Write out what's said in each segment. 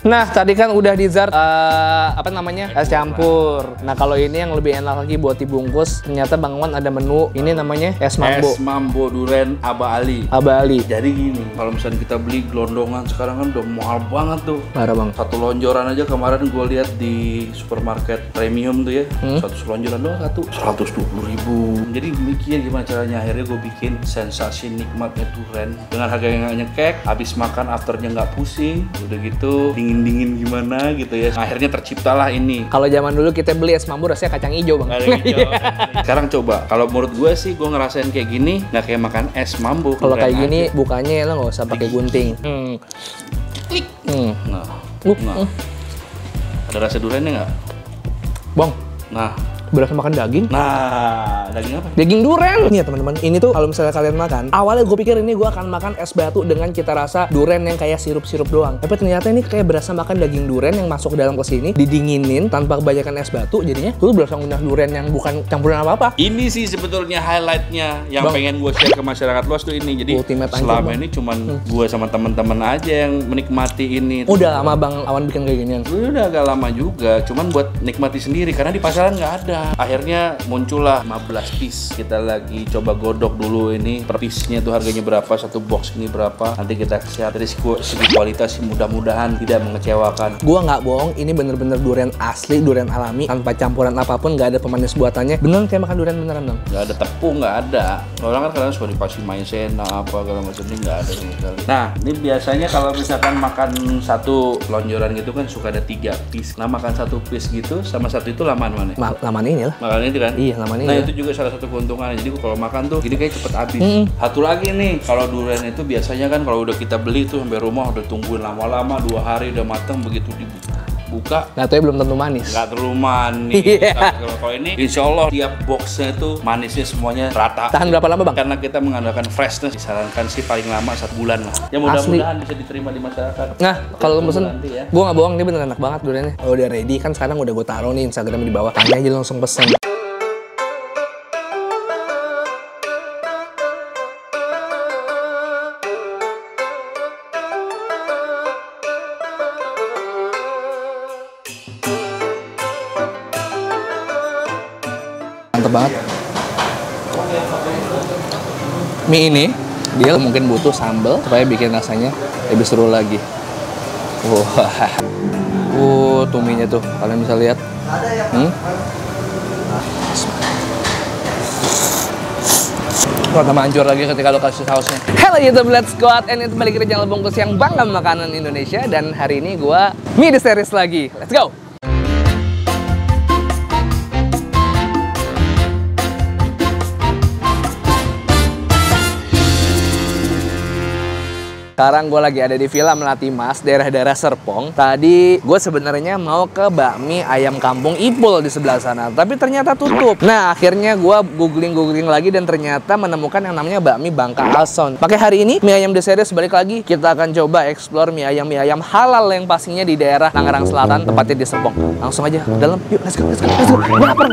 Nah, tadi kan udah dessert apa namanya? Es campur. Nah, kalau ini yang lebih enak lagi buat dibungkus, ternyata Bang Wan ada menu ini namanya es mambo. Es mambo duren Aba Ali. Aba Ali. Jadi gini, kalau misalnya kita beli gelondongan sekarang kan udah mahal banget tuh. Parah, Bang. Satu lonjoran aja kemarin gue lihat di supermarket premium tuh ya. Satu lonjoran doang 120.000. Jadi mikir gimana caranya, akhirnya gue bikin sensasi nikmatnya duren dengan harga yang gak nyekek, habis makan afternya nggak pusing, udah gitu dingin gimana gitu ya. Akhirnya terciptalah ini. Kalau zaman dulu kita beli es mambo rasanya kacang hijau, Bang. Gak ada hijau. Sekarang coba, kalau menurut gue sih gue ngerasain kayak gini nggak kayak makan es mambo. Kalau kayak gini bukanya lo nggak usah pakai gunting. Nah, ada rasa durennya nggak? Bang, Nah, berasa makan daging. nah daging apa? Daging duren. Nih ya teman-teman, ini tuh kalau misalnya kalian makan, awalnya gue pikir ini gue akan makan es batu dengan cita rasa duren yang kayak sirup-sirup doang. Tapi ternyata ini kayak berasa makan daging duren yang masuk ke dalam ke sini, didinginin tanpa kebanyakan es batu, jadinya tuh berasa ngunyah duren yang bukan campuran apa-apa. Ini sih sebetulnya highlightnya yang pengen gue share ke masyarakat luas tuh ini. Jadi Ultimate selama anjir, ini cuman gue sama teman-teman aja yang menikmati ini. Udah lama Bang Awan bikin kayak ginian. Udah agak lama juga, cuman buat nikmati sendiri karena di pasaran nggak ada. Akhirnya muncullah 15 piece. Kita lagi coba godok dulu ini per piece-nya tuh harganya berapa, satu box ini berapa. Nanti kita lihat dari segi kualitas sih mudah-mudahan tidak mengecewakan. Gua nggak bohong, ini bener-bener durian asli, durian alami, tanpa campuran apapun, nggak ada pemanis buatannya. Beneran kayak makan durian beneran Bang. Nggak ada tepung, nggak ada. Orang kan kadang suka dikasih maizena apa segala macam, ini nggak ada sama sekali. Nah, ini biasanya kalau misalkan makan satu lonjoran gitu kan suka ada 3 piece. Nah, makan satu piece gitu sama satu itu lamaan mana? Lamaan ini lah. Makan itu kan? Iya, lamaan ini. Nah, ya. itu juga salah satu keuntungannya. Jadi kalau makan tuh gini kayak cepet habis. Satu lagi nih, kalau durian itu biasanya kan kalau udah kita beli tuh sampai rumah udah tungguin lama-lama 2 hari udah matang, begitu dibuka Nggak tahu ya belum tentu manis. nggak terlalu manis. Kalau ini insya Allah tiap boxnya itu manisnya semuanya rata. Tahan berapa lama Bang? Karena kita mengandalkan freshness, disarankan sih paling lama 1 bulan lah. Ya mudah-mudahan bisa diterima di masyarakat. Nah, kalau pesen, nanti ya. gue nggak bohong, ini bener enak banget duriannya. Kalau udah ready kan sekarang udah gue taruh nih Instagram di bawah. Tanya aja langsung pesen. Mantap banget. Mie ini dia mungkin butuh sambal supaya bikin rasanya lebih seru lagi. Wah, tuh mie-nya tuh kalian bisa lihat. Wah, tambah hancur lagi ketika lo kasih sausnya. Hello YouTube, let's go out and itu balik ke channel bungkus yang bangga makanan Indonesia. Dan hari ini gua mie di series lagi. Let's go. Sekarang gue lagi ada di Villa Melati Mas, daerah-daerah Serpong. Tadi gue sebenarnya mau ke bakmi ayam kampung Ipul di sebelah sana, tapi ternyata tutup. Nah, akhirnya gue googling lagi dan ternyata menemukan yang namanya bakmi Bangka Alson. Pakai hari ini mie ayam The Series balik lagi, kita akan coba explore mie ayam halal yang pastinya di daerah Tangerang Selatan, tepatnya di Serpong. Langsung aja ke dalam, yuk, let's go. Gue lapar.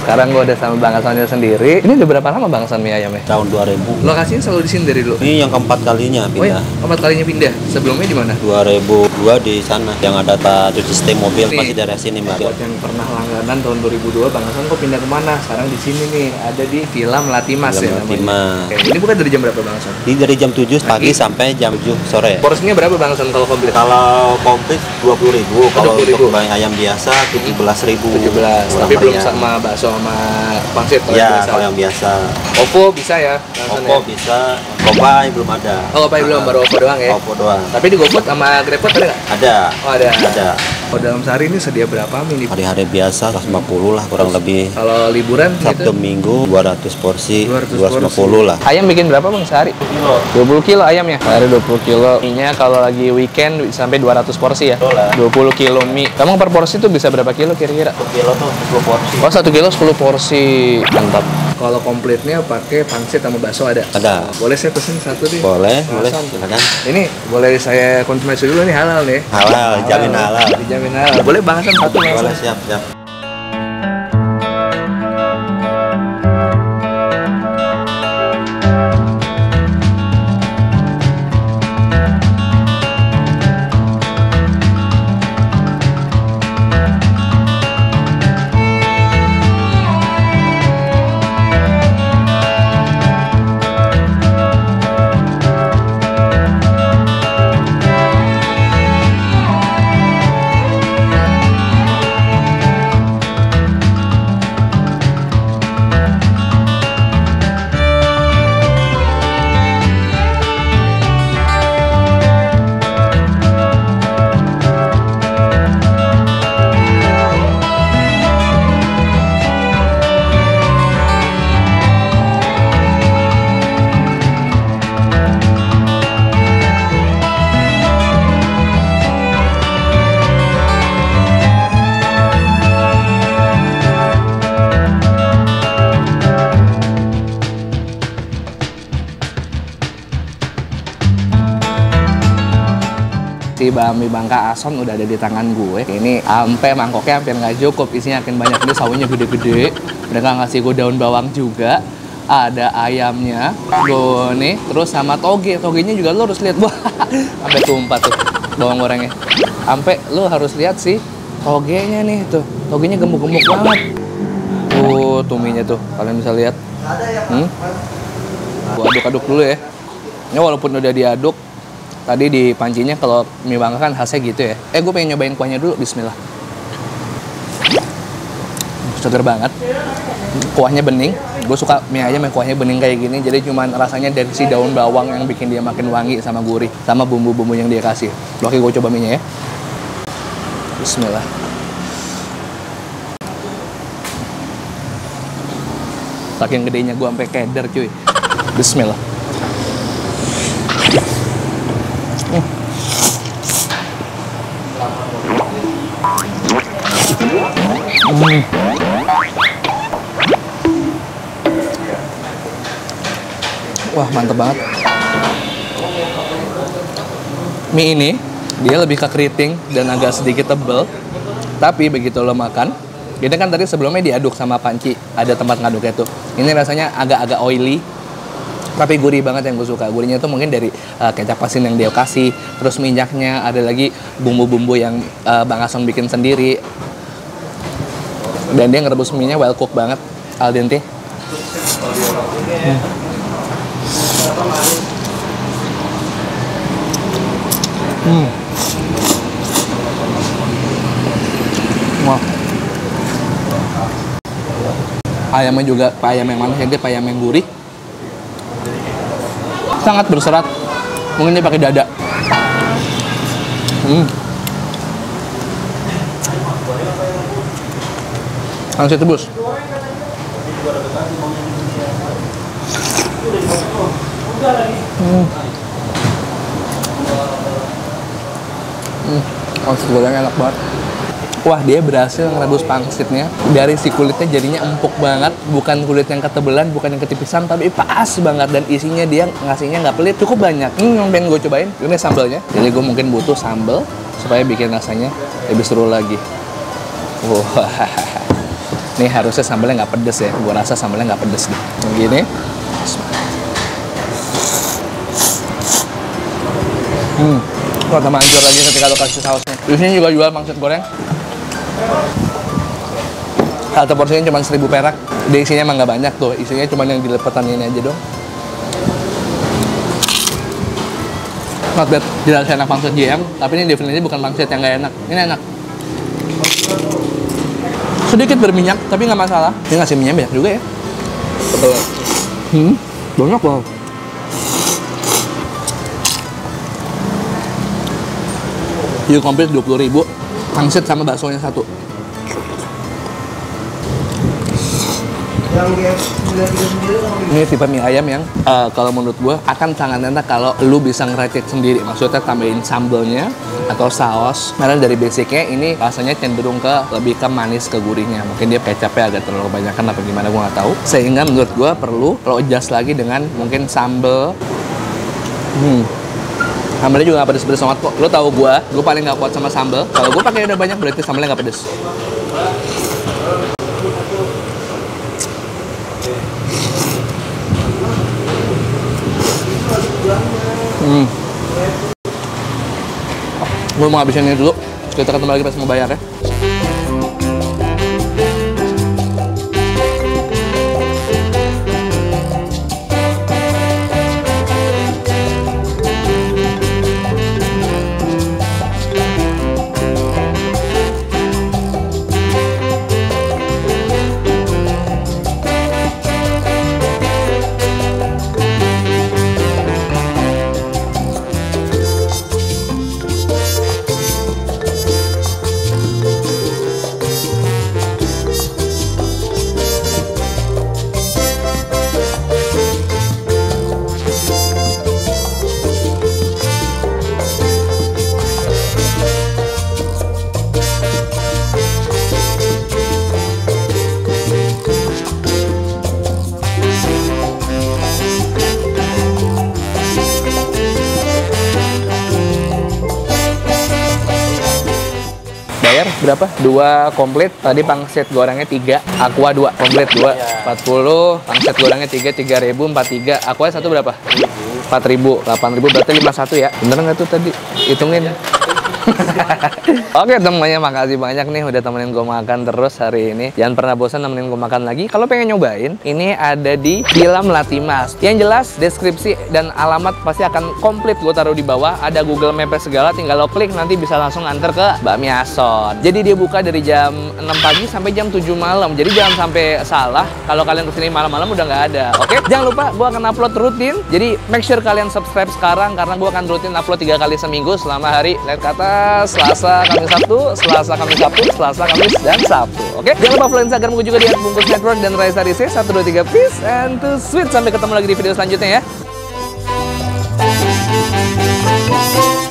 Sekarang gue udah sama Bang Hasannya sendiri. Ini udah berapa lama Bang Hasan mie ayamnya? Tahun 2000. Lokasinya selalu di sini dari dulu? Ini yang keempat kalinya Oh ya, pindah. keempat kalinya pindah. Sebelumnya di mana? 2002 di sana yang ada cuci sistem mobil Nih. masih dari sini Mbak. Buat yang pernah langganan tahun 2002, Bang Hasan kok pindah kemana? Sekarang di sini nih, ada di Villa Melati Mas Villa ya Melati namanya. Mas. Oke, ini bukan dari jam berapa Bang Hasan? Ini dari jam 7 pagi sampai jam 7 sore. Porsinya berapa Bang Hasan kalau komplit? Kalau komplit 20.000, kalau 20.000. untuk ayam biasa 17.000. 17, tapi belum sama bakso sama pangsit kalau yang Ya, biasa. kalau yang biasa. OVO bisa ya? Bang Hasan Oppo ya? bisa, Popeye belum ada. Oh, Popeye belum, baru OVO doang ya? OVO doang. Tapi di GoFood sama GrabFood ada nggak? Ada. Oh, ada. Ada. Oh, dalam sehari ini sedia berapa mie nih? Hari-hari biasa 150 lah kurang lebih. Kalau liburan Sabtu gitu? Minggu 200 porsi, 200 250 lah. Ayam bikin berapa bang sehari? 20 kilo ayamnya? Sehari 20 kilo. Mie-nya kalau lagi weekend sampai 200 porsi ya? 20 kilo mie. Emang per porsi tuh bisa berapa kilo kira-kira? 1 kilo tuh 10 porsi. Oh, 1 kilo 10 porsi. Mantap. Kalau komplitnya pakai pangsit sama bakso ada? Ada. Boleh saya pesen satu nih? Boleh, boleh. Langsung. Silakan. Ini boleh saya konfirmasi dulu nih, halal nih? Halal, jamin halal. Dijamin halal. Boleh bahasan satu Boleh, langsung? siap, siap. Si Bami Bangka Ason udah ada di tangan gue. Ini sampai mangkoknya hampir nggak cukup, isinya akin banyak. Ini sawinya gede-gede. Mereka ngasih gue daun bawang juga. Ada ayamnya, gue nih, terus sama toge. Togenya juga lo harus lihat, wah, sampai tumpah tuh bawang gorengnya. Sampai lo harus lihat sih togenya nih tuh. Togenya gemuk-gemuk banget. Tuminya tuh, kalian bisa lihat. Gue aduk-aduk dulu ya. Ini walaupun udah diaduk, tadi di pancinya kalau mie Bangka kan khasnya gitu ya. Gue pengen nyobain kuahnya dulu, bismillah. Seger banget. Kuahnya bening. Gue suka mie ayam yang kuahnya bening kayak gini. Jadi cuman rasanya dari si daun bawang yang bikin dia makin wangi sama gurih. Sama bumbu-bumbu yang dia kasih. Oke, gue coba mie-nya ya. Bismillah. Saking gedenya gue sampai keder cuy. Bismillah. Wah, mantep banget. Mie ini dia lebih ke keriting dan agak sedikit tebel. Tapi begitu lo makan, ini kan tadi sebelumnya diaduk sama panci, ada tempat ngaduknya tuh. Ini rasanya agak-agak oily, tapi gurih banget yang gue suka. Gurihnya tuh mungkin dari kecap asin yang dia kasih, terus minyaknya, ada lagi bumbu-bumbu yang Bang Ason bikin sendiri. Dan dia ngerebus mie-nya well cook banget, al dente. Wah. Ayamnya juga ayam yang manis, dia ayam yang gurih. Sangat berserat. Mungkin dia pakai dada. Langsung tebus. Pangsit gorengnya enak banget. Wah, dia berhasil ngerebus pangsitnya. Dari si kulitnya jadinya empuk banget. Bukan kulit yang ketebelan, bukan yang ketipisan, tapi pas banget. Dan isinya dia ngasihnya nggak pelit, cukup banyak. Yang pengen gue cobain, ini sambalnya. Jadi gue mungkin butuh sambal supaya bikin rasanya lebih seru lagi. Wah, ini harusnya sambalnya nggak pedes ya. Gue rasa sambalnya nggak pedes deh. Begini. Wah, tambah hancur lagi ketika lo kasih sausnya. Di sini juga jual pangsit goreng. Satu porsinya cuma 1.000 perak. Di isinya emang nggak banyak tuh. Isinya cuma yang dilepetan ini aja dong. Not bad. Tidak enak pangsit GM, tapi ini definitely bukan pangsit yang nggak enak. Ini enak. Sedikit berminyak, tapi nggak masalah. Ini ngasih minyak banyak juga ya. Betul. Banyak loh. You komplit 20.000, pangsit sama baksonya satu. Ini tipe mie ayam yang kalau menurut gua akan sangat enak kalau lu bisa ngeracik sendiri. Maksudnya tambahin sambelnya atau saus. Karena dari basicnya ini rasanya cenderung lebih ke manis, ke gurihnya. Mungkin dia kecapnya agak terlalu kebanyakan apa gimana gua nggak tahu. Sehingga menurut gua perlu lo adjust lagi dengan mungkin sambel. Sambelnya juga nggak pedes-pedes banget kok. Lo tahu gua paling nggak kuat sama sambel. Kalau gua pakai udah banyak berarti sambelnya nggak pedes. Gue mau ngabisin ini dulu. Kita ketemu lagi pas mau bayar ya. Bayar berapa? 2 komplit. Tadi pangsit gorengnya 3, aqua 2, komplit 2, 40. Pangsit gorengnya 3, 3.000, 43. Aqua 1 berapa? 4.000, 8.000 berarti 51 ya. Bener nggak tuh tadi? Hitungin. Oke temennya, makasih banyak nih udah temenin gue makan terus hari ini. Jangan pernah bosan nemenin gue makan lagi. Kalau pengen nyobain, ini ada di Villa Melati Mas. Yang jelas deskripsi dan alamat pasti akan komplit gue taruh di bawah. Ada Google Maps segala, tinggal lo klik nanti bisa langsung antar ke Bakmi Ason. Jadi dia buka dari jam 6 pagi sampai jam 7 malam. Jadi jangan sampai salah kalau kalian kesini malam-malam udah nggak ada. Oke, jangan lupa gue akan upload rutin. Jadi make sure kalian subscribe sekarang karena gue akan rutin upload 3 kali seminggu selama hari. Lihat ke atas. Selasa, Kamis, Sabtu, Selasa, Kamis, Sabtu, Selasa, Kamis, dan Sabtu. Oke? Jangan lupa follow Instagram gue juga di @bungkusnetwork dan Raisa Rise 123 peace and to sweet. Sampai ketemu lagi di video selanjutnya ya.